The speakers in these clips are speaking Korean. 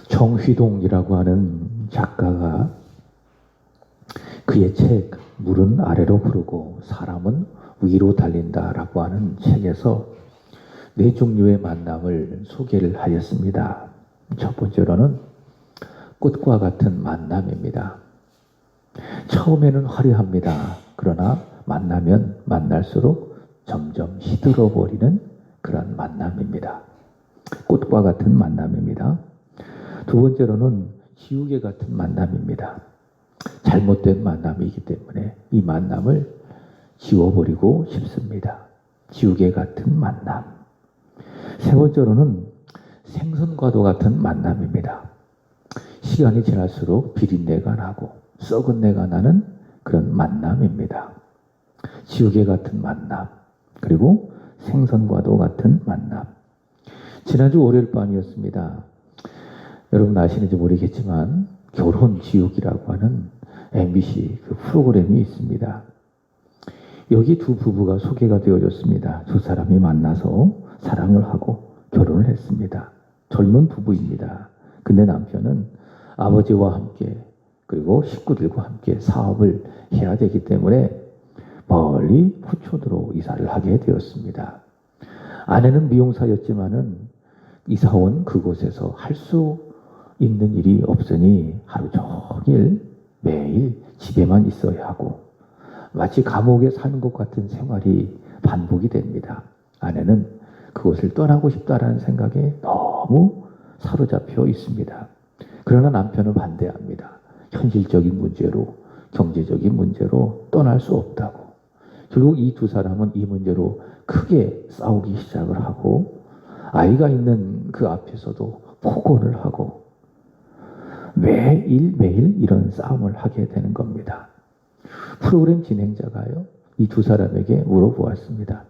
정휘동이라고 하는 작가가 그의 책 물은 아래로 흐르고 사람은 위로 달린다라고 하는 책에서 네 종류의 만남을 소개를 하였습니다. 첫 번째로는 꽃과 같은 만남입니다. 처음에는 화려합니다. 그러나 만나면 만날수록 점점 시들어버리는 그런 만남입니다. 꽃과 같은 만남입니다. 두 번째로는 지우개 같은 만남입니다. 잘못된 만남이기 때문에 이 만남을 지워버리고 싶습니다. 지우개 같은 만남. 세 번째로는 생선과도 같은 만남입니다. 시간이 지날수록 비린내가 나고 썩은 내가 나는 그런 만남입니다. 지우개 같은 만남, 그리고 생선과도 같은 만남. 지난주 월요일 밤이었습니다. 여러분 아시는지 모르겠지만 결혼 지옥이라고 하는 MBC 그 프로그램이 있습니다. 여기 두 부부가 소개가 되어졌습니다. 두 사람이 만나서 사랑을 하고 결혼을 했습니다. 젊은 부부입니다. 근데 남편은 아버지와 함께 그리고 식구들과 함께 사업을 해야 되기 때문에 멀리 포천으로 이사를 하게 되었습니다. 아내는 미용사였지만은 이사 온 그곳에서 할 수 있는 일이 없으니 하루 종일 매일 집에만 있어야 하고 마치 감옥에 사는 것 같은 생활이 반복이 됩니다. 아내는 그곳을 떠나고 싶다라는 생각에 너무 사로잡혀 있습니다. 그러나 남편은 반대합니다. 현실적인 문제로, 경제적인 문제로 떠날 수 없다고. 결국 이 두 사람은 이 문제로 크게 싸우기 시작을 하고 아이가 있는 그 앞에서도 폭언을 하고 매일매일 이런 싸움을 하게 되는 겁니다. 프로그램 진행자가요, 이 두 사람에게 물어보았습니다.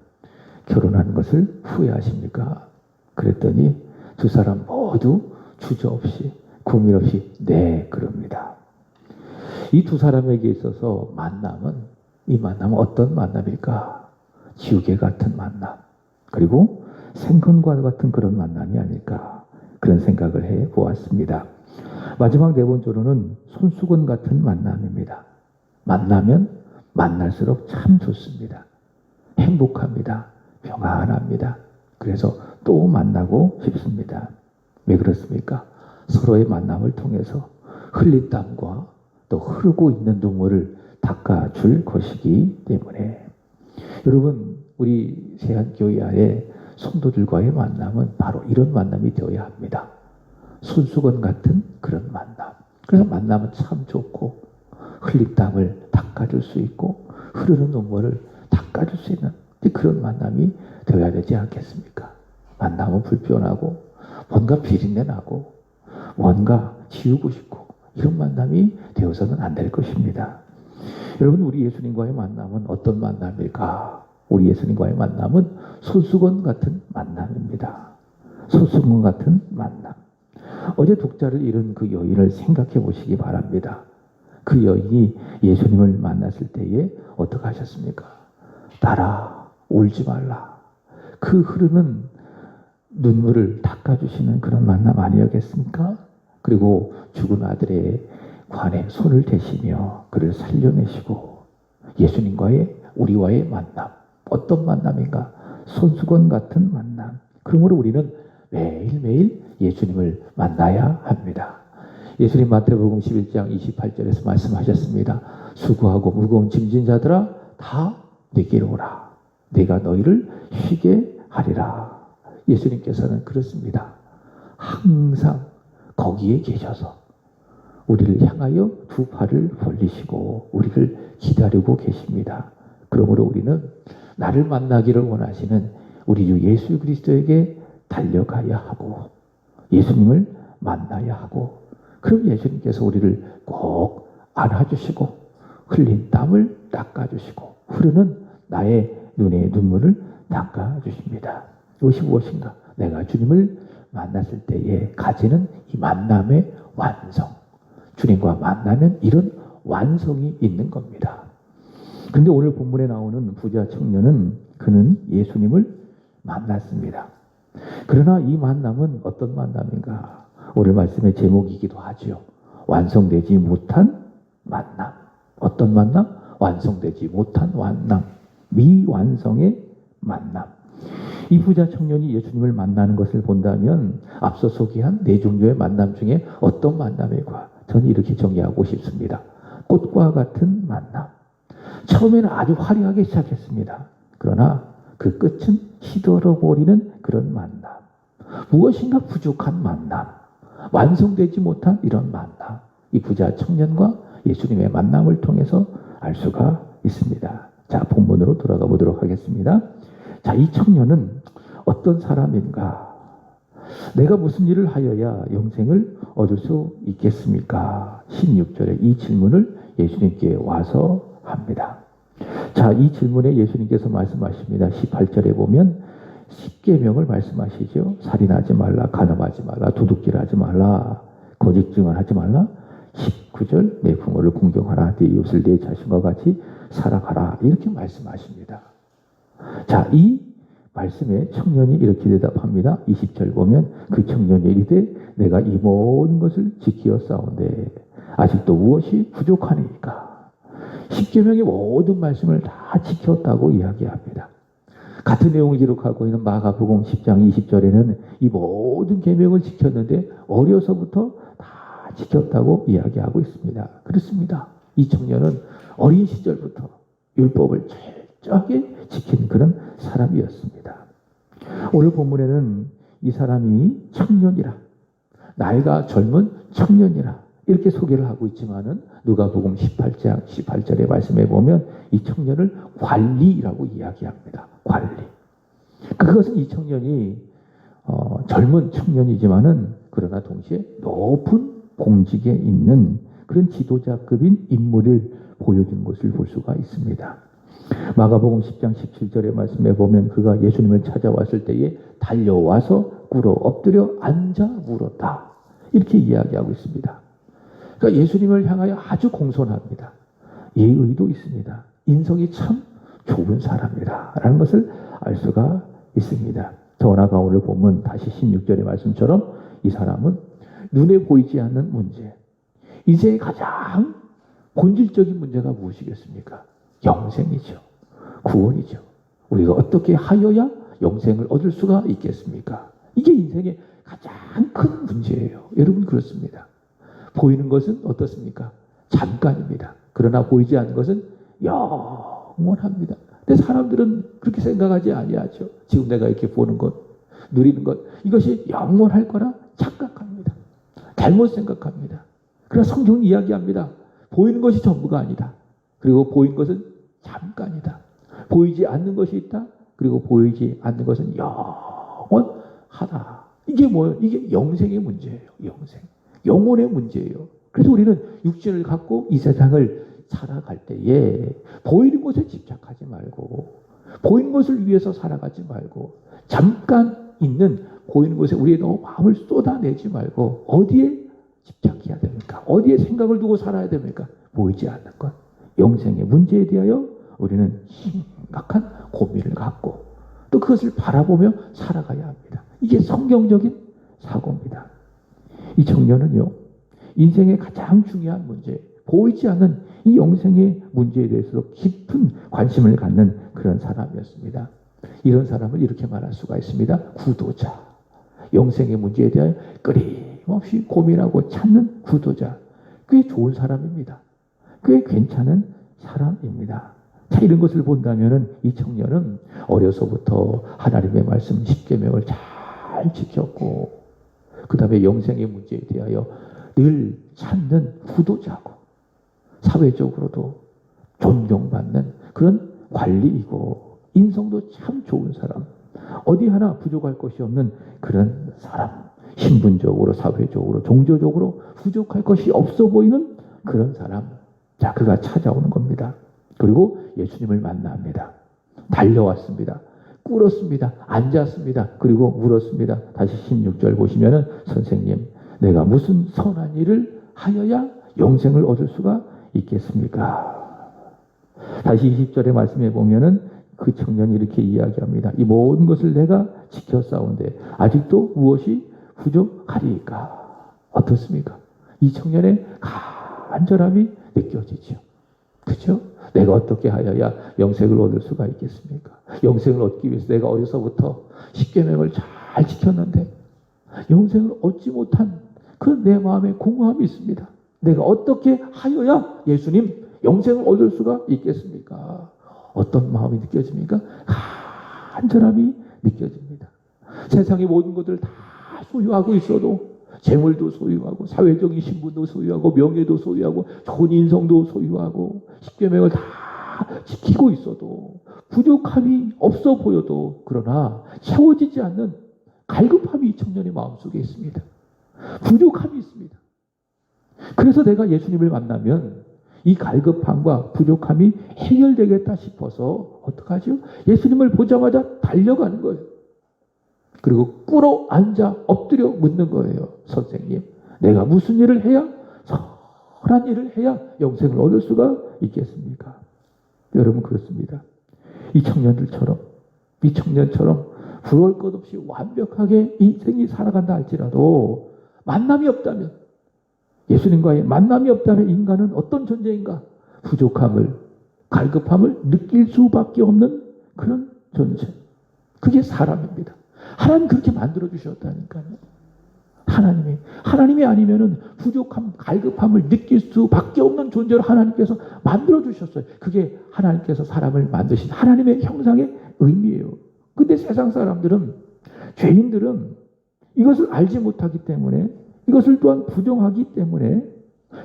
결혼하는 것을 후회하십니까? 그랬더니 두 사람 모두 주저없이 고민 없이 네, 그럽니다. 이 두 사람에게 있어서 이 만남은 어떤 만남일까? 지우개 같은 만남, 그리고 생선과 같은 그런 만남이 아닐까? 그런 생각을 해 보았습니다. 마지막 네 번째로는 손수건 같은 만남입니다. 만나면 만날수록 참 좋습니다. 행복합니다. 평안합니다. 그래서 또 만나고 싶습니다. 왜 그렇습니까? 서로의 만남을 통해서 흘린 땀과 또 흐르고 있는 눈물을 닦아줄 것이기 때문에 여러분, 우리 세한교회 안에 성도들과의 만남은 바로 이런 만남이 되어야 합니다. 손수건 같은 그런 만남. 그래서 만남은 참 좋고 흘린 땀을 닦아줄 수 있고 흐르는 눈물을 닦아줄 수 있는 그런 만남이 되어야 되지 않겠습니까? 만남은 불편하고 뭔가 비린내 나고 뭔가 지우고 싶고 이런 만남이 되어서는 안 될 것입니다. 여러분, 우리 예수님과의 만남은 어떤 만남일까? 우리 예수님과의 만남은 손수건 같은 만남입니다. 손수건 같은 만남. 어제 독자를 잃은 그 여인을 생각해 보시기 바랍니다. 그 여인이 예수님을 만났을 때에 어떻게 하셨습니까? 따라 울지 말라. 그 흐르는 눈물을 닦아주시는 그런 만남 아니었겠습니까? 그리고 죽은 아들의 관에 손을 대시며 그를 살려내시고 예수님과의 우리와의 만남. 어떤 만남인가? 손수건 같은 만남. 그러므로 우리는 매일매일 예수님을 만나야 합니다. 예수님 마태복음 11장 28절에서 말씀하셨습니다. 수고하고 무거운 짐진 자들아 다 내게로 오라. 내가 너희를 쉬게 하리라. 예수님께서는 그렇습니다. 항상 거기에 계셔서 우리를 향하여 두 팔을 벌리시고 우리를 기다리고 계십니다. 그러므로 우리는 나를 만나기를 원하시는 우리 주 예수 그리스도에게 달려가야 하고 예수님을 만나야 하고 그럼 예수님께서 우리를 꼭 안아주시고 흘린 땀을 닦아주시고 흐르는 나의 눈의 눈물을 닦아주십니다. 이것이 무엇인가? 내가 주님을 만났을 때에 가지는 이 만남의 완성. 주님과 만나면 이런 완성이 있는 겁니다. 근데 오늘 본문에 나오는 부자 청년은 그는 예수님을 만났습니다. 그러나 이 만남은 어떤 만남인가? 오늘 말씀의 제목이기도 하죠. 완성되지 못한 만남. 어떤 만남? 완성되지 못한 만남. 미완성의 만남. 이 부자 청년이 예수님을 만나는 것을 본다면 앞서 소개한 네 종류의 만남 중에 어떤 만남일까? 저는 이렇게 정의하고 싶습니다. 꽃과 같은 만남. 처음에는 아주 화려하게 시작했습니다. 그러나 그 끝은 시들어버리는 그런 만남. 무엇인가 부족한 만남. 완성되지 못한 이런 만남. 이 부자 청년과 예수님의 만남을 통해서 알 수가 있습니다. 자, 본문으로 돌아가 보도록 하겠습니다. 자, 이 청년은 어떤 사람인가? 내가 무슨 일을 하여야 영생을 얻을 수 있겠습니까? 16절에 이 질문을 예수님께 와서 합니다. 자, 이 질문에 예수님께서 말씀하십니다. 18절에 보면 10계명을 말씀하시죠. 살인하지 말라, 간음하지 말라, 도둑질하지 말라, 거짓 증언하지 말라. 19절 내 부모를 공경하라, 네 이웃을 내 자신과 같이 살아가라. 이렇게 말씀하십니다. 자, 이 말씀에 청년이 이렇게 대답합니다. 20절 보면 그 청년이 이르되 내가 이 모든 것을 지키어 싸운데 아직도 무엇이 부족하니까. 10계명의 모든 말씀을 다 지켰다고 이야기합니다. 같은 내용을 기록하고 있는 마가복음 10장 20절에는 이 모든 계명을 지켰는데 어려서부터 다 지켰다고 이야기하고 있습니다. 그렇습니다. 이 청년은 어린 시절부터 율법을 철저하게 지킨 그런 사람이었습니다. 오늘 본문에는 이 사람이 청년이라, 나이가 젊은 청년이라 이렇게 소개를 하고 있지만은 누가복음 18장 18절의 말씀에 보면 이 청년을 관리라고 이야기합니다. 관리. 그것은 이 청년이 젊은 청년이지만은 그러나 동시에 높은 공직에 있는 그런 지도자급인 인물을 보여준 것을 볼 수가 있습니다. 마가복음 10장 17절의 말씀에 보면 그가 예수님을 찾아왔을 때에 달려와서 꿇어 엎드려 앉아 물었다. 이렇게 이야기하고 있습니다. 그러니까 예수님을 향하여 아주 공손합니다. 예의도 있습니다. 인성이 참 좋은 사람이다 라는 것을 알 수가 있습니다. 더 나아가 오늘 보면 다시 16절의 말씀처럼 이 사람은 눈에 보이지 않는 문제, 이제 가장 본질적인 문제가 무엇이겠습니까? 영생이죠. 구원이죠. 우리가 어떻게 하여야 영생을 얻을 수가 있겠습니까? 이게 인생의 가장 큰 문제예요. 여러분 그렇습니다. 보이는 것은 어떻습니까? 잠깐입니다. 그러나 보이지 않는 것은 영원합니다. 근데 사람들은 그렇게 생각하지 아니하죠. 지금 내가 이렇게 보는 것, 누리는 것, 이것이 영원할 거라 착각합니다. 잘못 생각합니다. 그러나 성경은 이야기합니다. 보이는 것이 전부가 아니다. 그리고 보이는 것은 잠깐이다. 보이지 않는 것이 있다. 그리고 보이지 않는 것은 영원하다. 이게 뭐예요? 이게 영생의 문제예요. 영생. 영혼의 문제예요. 그래서 우리는 육신을 갖고 이 세상을 살아갈 때에 보이는 것에 집착하지 말고 보이는 것을 위해서 살아가지 말고 잠깐 있는 보이는 것에 우리의 너무 마음을 쏟아내지 말고 어디에 집착해야 됩니까? 어디에 생각을 두고 살아야 됩니까? 보이지 않는 것. 영생의 문제에 대하여 우리는 심각한 고민을 갖고 또 그것을 바라보며 살아가야 합니다. 이게 성경적인 사고입니다. 이 청년은요, 인생의 가장 중요한 문제, 보이지 않는 이 영생의 문제에 대해서 깊은 관심을 갖는 그런 사람이었습니다. 이런 사람을 이렇게 말할 수가 있습니다. 구도자. 영생의 문제에 대하여 끊임없이 고민하고 찾는 구도자. 꽤 좋은 사람입니다. 꽤 괜찮은 사람입니다. 자, 이런 것을 본다면은 이 청년은 어려서부터 하나님의 말씀 10계명을 잘 지켰고 그 다음에 영생의 문제에 대하여 늘 찾는 구도자고 사회적으로도 존경받는 그런 관리이고 인성도 참 좋은 사람, 어디 하나 부족할 것이 없는 그런 사람, 신분적으로 사회적으로 종교적으로 부족할 것이 없어 보이는 그런 사람. 자, 그가 찾아오는 겁니다. 그리고 예수님을 만납니다. 달려왔습니다. 꿇었습니다. 앉았습니다. 그리고 물었습니다. 다시 16절 보시면은 선생님, 내가 무슨 선한 일을 하여야 영생을 얻을 수가 있겠습니까? 다시 20절의 말씀에 보면은 그 청년이 이렇게 이야기합니다. 이 모든 것을 내가 지켜 싸운데 아직도 무엇이 부족하리까? 어떻습니까? 이 청년의 간절함이 느껴지죠. 그죠? 내가 어떻게 하여야 영생을 얻을 수가 있겠습니까? 영생을 얻기 위해서 내가 어려서부터 십계명을 잘 지켰는데 영생을 얻지 못한 그런 내 마음에 공허함이 있습니다. 내가 어떻게 하여야 예수님 영생을 얻을 수가 있겠습니까? 어떤 마음이 느껴집니까? 간절함이 느껴집니다. 세상의 모든 것들을 다 소유하고 있어도 재물도 소유하고 사회적인 신분도 소유하고 명예도 소유하고 좋은 인성도 소유하고 십계명을 다 지키고 있어도 부족함이 없어 보여도 그러나 채워지지 않는 갈급함이 이 청년의 마음속에 있습니다. 부족함이 있습니다. 그래서 내가 예수님을 만나면 이 갈급함과 부족함이 해결되겠다 싶어서 어떡하죠? 예수님을 보자마자 달려가는 거예요. 그리고 꿇어 앉아 엎드려 묻는 거예요. 선생님, 내가 무슨 일을 해야, 선한 일을 해야 영생을 얻을 수가 있겠습니까? 여러분, 그렇습니다. 이 청년처럼 부러울 것 없이 완벽하게 인생이 살아간다 할지라도 만남이 없다면, 예수님과의 만남이 없다면 인간은 어떤 존재인가? 부족함을, 갈급함을 느낄 수밖에 없는 그런 존재. 그게 사람입니다. 하나님 그렇게 만들어 주셨다니까요. 하나님이 아니면은 부족함, 갈급함을 느낄 수밖에 없는 존재로 하나님께서 만들어 주셨어요. 그게 하나님께서 사람을 만드신 하나님의 형상의 의미예요. 근데 세상 사람들은, 죄인들은 이것을 알지 못하기 때문에, 이것을 또한 부정하기 때문에,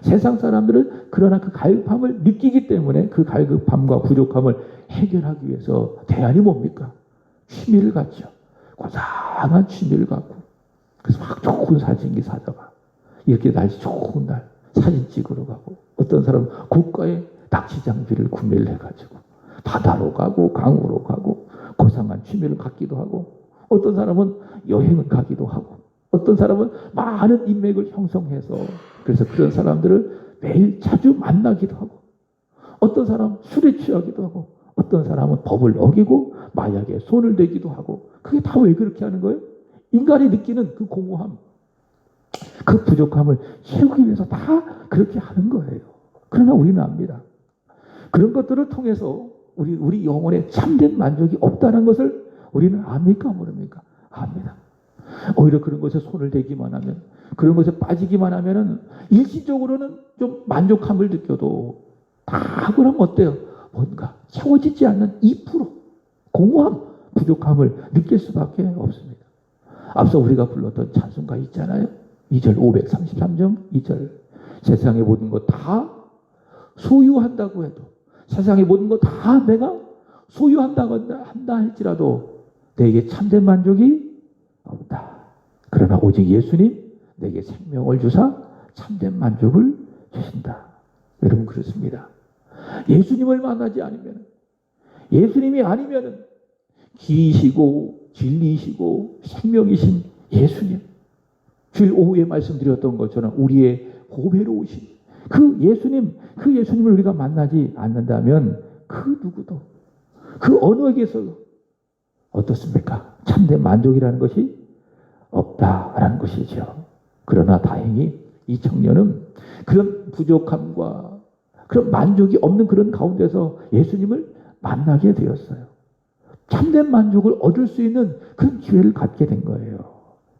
세상 사람들은 그러나 그 갈급함을 느끼기 때문에 그 갈급함과 부족함을 해결하기 위해서 대안이 뭡니까? 취미를 갖죠. 고상한 취미를 갖고, 그래서 막 좋은 사진기 사다가 이렇게 날씨 좋은 날 사진 찍으러 가고, 어떤 사람은 고가의 낚시 장비를 구매를 해가지고 바다로 가고 강으로 가고 고상한 취미를 갖기도 하고, 어떤 사람은 여행을 가기도 하고, 어떤 사람은 많은 인맥을 형성해서 그래서 그런 사람들을 매일 자주 만나기도 하고, 어떤 사람은 술에 취하기도 하고, 어떤 사람은 법을 어기고 마약에 손을 대기도 하고. 그게 다 왜 그렇게 하는 거예요? 인간이 느끼는 그 공허함, 그 부족함을 채우기 위해서 다 그렇게 하는 거예요. 그러나 우리는 압니다. 그런 것들을 통해서 우리 영혼에 참된 만족이 없다는 것을 우리는 압니까? 모릅니까? 압니다. 오히려 그런 것에 손을 대기만 하면, 그런 것에 빠지기만 하면은 일시적으로는 좀 만족함을 느껴도 다 그러면 어때요? 뭔가 채워지지 않는 2%, 공허함, 부족함을 느낄 수밖에 없습니다. 앞서 우리가 불렀던 찬송가 있잖아요. 2절 533점 2절. 세상의 모든 것 다 소유한다고 해도, 세상의 모든 것 다 내가 소유한다고 한다 할지라도 내게 참된 만족이 없다. 그러나 오직 예수님 내게 생명을 주사 참된 만족을 주신다. 여러분, 그렇습니다. 예수님을 만나지 않으면, 예수님이 아니면 길이시고 진리이시고 생명이신 예수님, 주일 오후에 말씀드렸던 것처럼 우리의 보배로 오신 그 예수님을 우리가 만나지 않는다면 그 누구도, 그 어느에게서도 어떻습니까? 참된 만족이라는 것이 없다라는 것이죠. 그러나 다행히 이 청년은 그런 부족함과 그런 만족이 없는 그런 가운데서 예수님을 만나게 되었어요. 참된 만족을 얻을 수 있는 그런 기회를 갖게 된 거예요.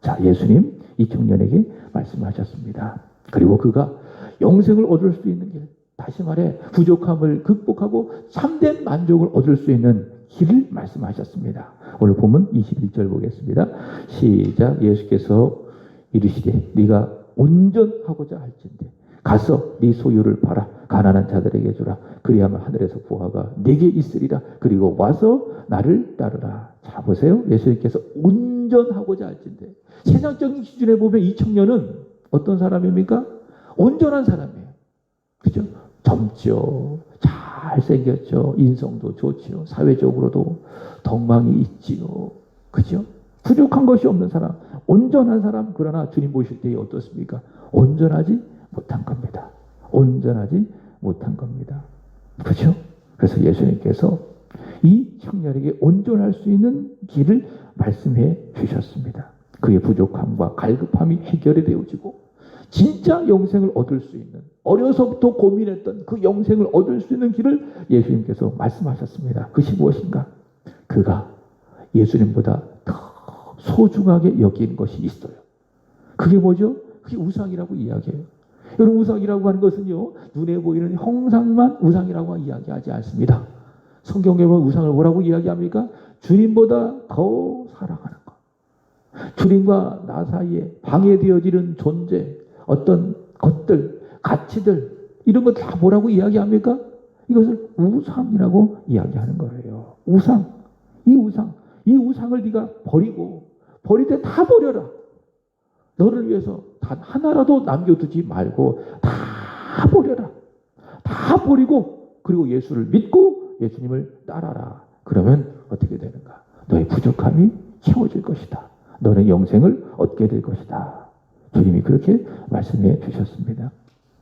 자, 예수님 이 청년에게 말씀하셨습니다. 그리고 그가 영생을 얻을 수 있는 길, 다시 말해 부족함을 극복하고 참된 만족을 얻을 수 있는 길을 말씀하셨습니다. 오늘 본문 21절 보겠습니다. 시작. 예수께서 이르시되 네가 온전하고자 할진대 가서 네 소유를 팔아 가난한 자들에게 주라. 그리하면 하늘에서 보화가 네게 있으리라. 그리고 와서 나를 따르라. 자, 보세요. 예수님께서 온전하고자 할진대. 세상적인 기준에 보면 이 청년은 어떤 사람입니까? 온전한 사람이에요. 그죠? 젊죠. 잘생겼죠. 인성도 좋죠. 사회적으로도 덕망이 있지요. 그죠? 부족한 것이 없는 사람, 온전한 사람. 그러나 주님 보실 때 어떻습니까? 온전하지 못한 겁니다. 온전하지 못한 겁니다. 그죠? 그래서 예수님께서 이 청년에게 온전할 수 있는 길을 말씀해 주셨습니다. 그의 부족함과 갈급함이 해결이 되어지고 진짜 영생을 얻을 수 있는, 어려서부터 고민했던 그 영생을 얻을 수 있는 길을 예수님께서 말씀하셨습니다. 그것이 무엇인가? 그가 예수님보다 더 소중하게 여기는 것이 있어요. 그게 뭐죠? 그게 우상이라고 이야기해요. 여러분, 우상이라고 하는 것은요, 눈에 보이는 형상만 우상이라고 이야기하지 않습니다. 성경에 보면 우상을 뭐라고 이야기합니까? 주님보다 더 사랑하는 것. 주님과 나 사이에 방해되어지는 존재, 어떤 것들, 가치들, 이런 것 다 뭐라고 이야기합니까? 이것을 우상이라고 이야기하는 거예요. 우상. 이 우상을 네가 버릴 때 다 버려라. 너를 위해서 단 하나라도 남겨두지 말고 다 버려라. 다 버리고 그리고 예수를 믿고 예수님을 따라라. 그러면 어떻게 되는가? 너의 부족함이 채워질 것이다. 너는 영생을 얻게 될 것이다. 주님이 그렇게 말씀해 주셨습니다.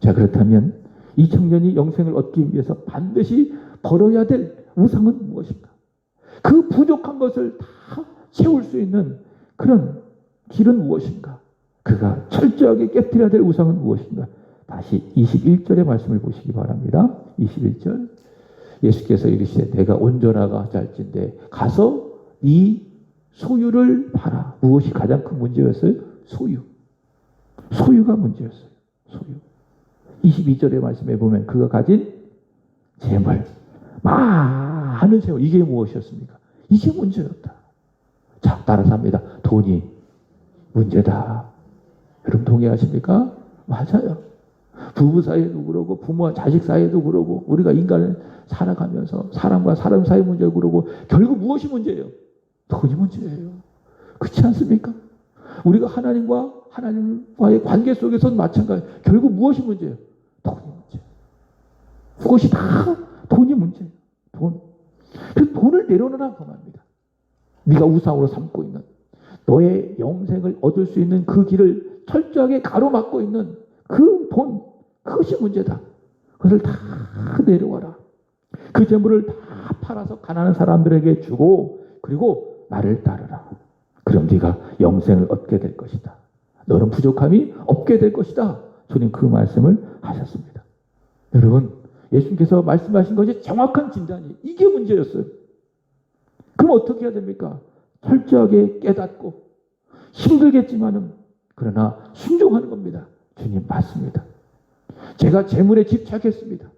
자, 그렇다면 이 청년이 영생을 얻기 위해서 반드시 버려야 될 우상은 무엇인가? 그 부족한 것을 다 채울 수 있는 그런 길은 무엇인가? 그가 철저하게 깨뜨려야 될 우상은 무엇인가? 다시 21절의 말씀을 보시기 바랍니다. 21절. 예수께서 이르시되 내가 온전하가 할진대 가서 네 소유를 팔아. 무엇이 가장 큰 문제였어요? 소유가 문제였어요. 소유. 22절의 말씀에 보면 그가 가진 재물, 많은 재물, 이게 무엇이었습니까? 이게 문제였다. 자, 따라서 합니다. 돈이 문제다. 여러분 동의하십니까? 맞아요. 부부 사이에도 그러고 부모와 자식 사이에도 그러고 우리가 인간을 살아가면서 사람과 사람 사이 문제고 그러고 결국 무엇이 문제예요? 돈이 문제예요. 그렇지 않습니까? 우리가 하나님과의 관계 속에서는 마찬가지. 결국 무엇이 문제예요? 돈이 문제. 그것이 다 돈이 문제예요. 돈. 그 돈을 내려놓으라 그 말입니다. 네가 우상으로 삼고 있는 너의 영생을 얻을 수 있는 그 길을 철저하게 가로막고 있는 그 돈, 그것이 문제다. 그것을 다 내려와라. 그 재물을 다 팔아서 가난한 사람들에게 주고 그리고 나를 따르라. 그럼 네가 영생을 얻게 될 것이다. 너는 부족함이 없게 될 것이다. 주님 그 말씀을 하셨습니다. 여러분, 예수님께서 말씀하신 것이 정확한 진단이에요. 이게 문제였어요. 그럼 어떻게 해야 됩니까? 철저하게 깨닫고 힘들겠지만은 그러나 순종하는 겁니다. 주님 맞습니다. 제가 재물에 집착했습니다.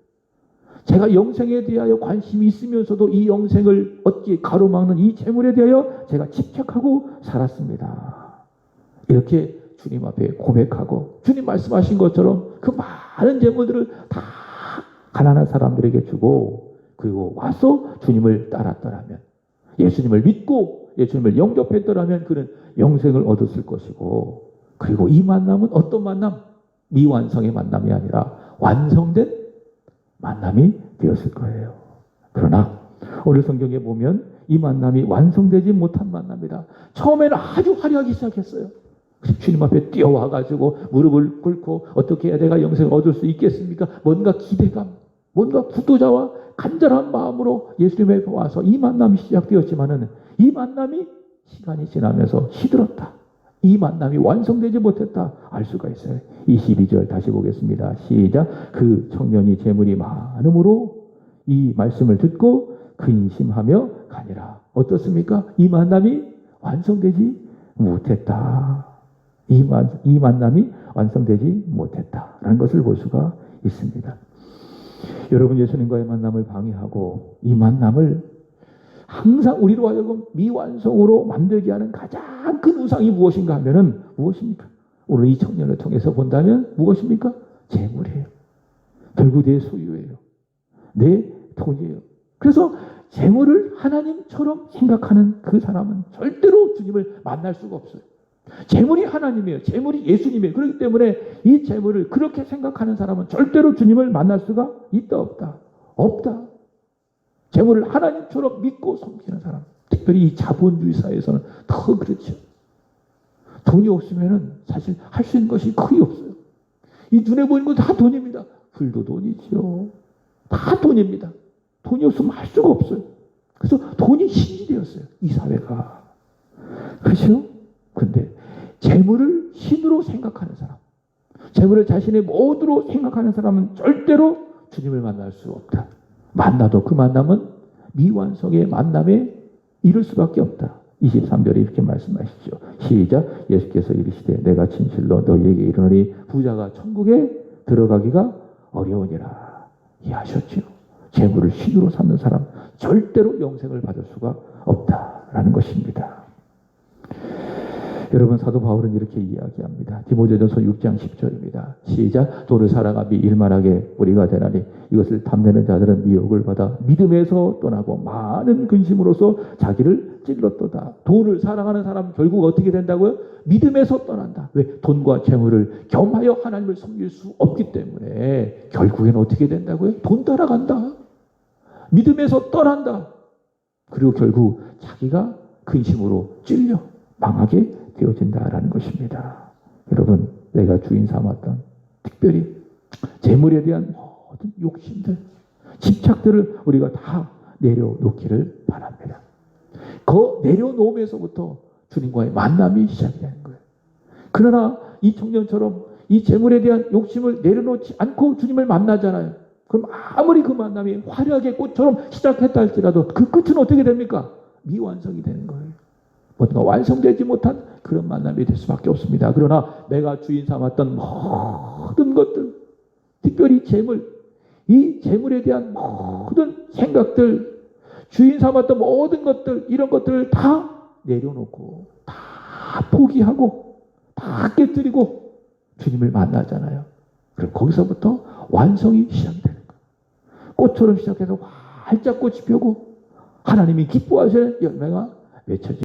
제가 영생에 대하여 관심이 있으면서도 이 영생을 얻기 가로막는 이 재물에 대하여 제가 집착하고 살았습니다. 이렇게 주님 앞에 고백하고 주님 말씀하신 것처럼 그 많은 재물들을 다 가난한 사람들에게 주고 그리고 와서 주님을 따랐더라면 예수님을 믿고 예수님을 영접했더라면 그는 영생을 얻었을 것이고 그리고 이 만남은 어떤 만남? 미완성의 만남이 아니라 완성된 만남이 되었을 거예요. 그러나 오늘 성경에 보면 이 만남이 완성되지 못한 만남이다. 처음에는 아주 화려하기 시작했어요. 주님 앞에 뛰어와가지고 무릎을 꿇고 어떻게 해야 내가 영생을 얻을 수 있겠습니까? 뭔가 기대감, 뭔가 구도자와 간절한 마음으로 예수님에 와서 이 만남이 시작되었지만은 이 만남이 시간이 지나면서 시들었다. 이 만남이 완성되지 못했다. 알 수가 있어요. 22절 다시 보겠습니다. 시작. 그 청년이 재물이 많음으로 이 말씀을 듣고 근심하며 가니라. 어떻습니까? 이 만남이 완성되지 못했다. 이 만남이 완성되지 못했다라는 것을 볼 수가 있습니다. 여러분 예수님과의 만남을 방해하고 이 만남을 항상 우리로 하여금 미완성으로 만들게 하는 가장 큰 우상이 무엇인가 하면은 무엇입니까? 오늘 이 청년을 통해서 본다면 무엇입니까? 재물이에요. 결국 내 소유예요. 내 돈이에요. 그래서 재물을 하나님처럼 생각하는 그 사람은 절대로 주님을 만날 수가 없어요. 재물이 하나님이에요. 재물이 예수님이에요. 그렇기 때문에 이 재물을 그렇게 생각하는 사람은 절대로 주님을 만날 수가 있다 없다? 없다. 재물을 하나님처럼 믿고 섬기는 사람, 특별히 이 자본주의 사회에서는 더 그렇죠. 돈이 없으면 사실 할 수 있는 것이 거의 없어요. 이 눈에 보이는 건 다 돈입니다. 불도 돈이죠. 다 돈입니다. 돈이 없으면 할 수가 없어요. 그래서 돈이 신이 되었어요. 이 사회가. 그렇죠? 근데 재물을 신으로 생각하는 사람, 재물을 자신의 모두로 생각하는 사람은 절대로 주님을 만날 수 없다. 만나도 그 만남은 미완성의 만남에 이를 수밖에 없다. 23절에 이렇게 말씀하시죠. 시작. 예수께서 이르시되 내가 진실로 너희에게 이르노니 부자가 천국에 들어가기가 어려우니라. 이해하셨죠? 재물을 신으로 삼는 사람 절대로 영생을 받을 수가 없다라는 것입니다. 여러분, 사도 바울은 이렇게 이야기합니다. 디모데전서 6장 10절입니다. 시작. 돈을 사랑하며 일만하게 우리가 되나니 이것을 탐내는 자들은 미혹을 받아 믿음에서 떠나고 많은 근심으로서 자기를 찔렀도다. 돈을 사랑하는 사람 결국 어떻게 된다고요? 믿음에서 떠난다. 왜? 돈과 재물을 겸하여 하나님을 섬길 수 없기 때문에 결국에는 어떻게 된다고요? 돈 따라간다. 믿음에서 떠난다. 그리고 결국 자기가 근심으로 찔려 망하게 되어진다라는 것입니다. 여러분, 내가 주인 삼았던 특별히 재물에 대한 모든 욕심들, 집착들을 우리가 다 내려놓기를 바랍니다. 그 내려놓으면서부터 주님과의 만남이 시작이 되는 거예요. 그러나 이 청년처럼 이 재물에 대한 욕심을 내려놓지 않고 주님을 만나잖아요. 그럼 아무리 그 만남이 화려하게 꽃처럼 시작했다 할지라도 그 끝은 어떻게 됩니까? 미완성이 되는 거예요. 뭔가 완성되지 못한 그런 만남이 될 수밖에 없습니다. 그러나 내가 주인 삼았던 모든 것들, 특별히 재물, 이 재물에 대한 모든 생각들, 주인 삼았던 모든 것들, 이런 것들을 다 내려놓고 다 포기하고 다 깨뜨리고 주님을 만나잖아요. 그럼 거기서부터 완성이 시작이 되는 거예요. 꽃처럼 시작해서 활짝 꽃이 펴고 하나님이 기뻐하시는 열매가 맺혀지는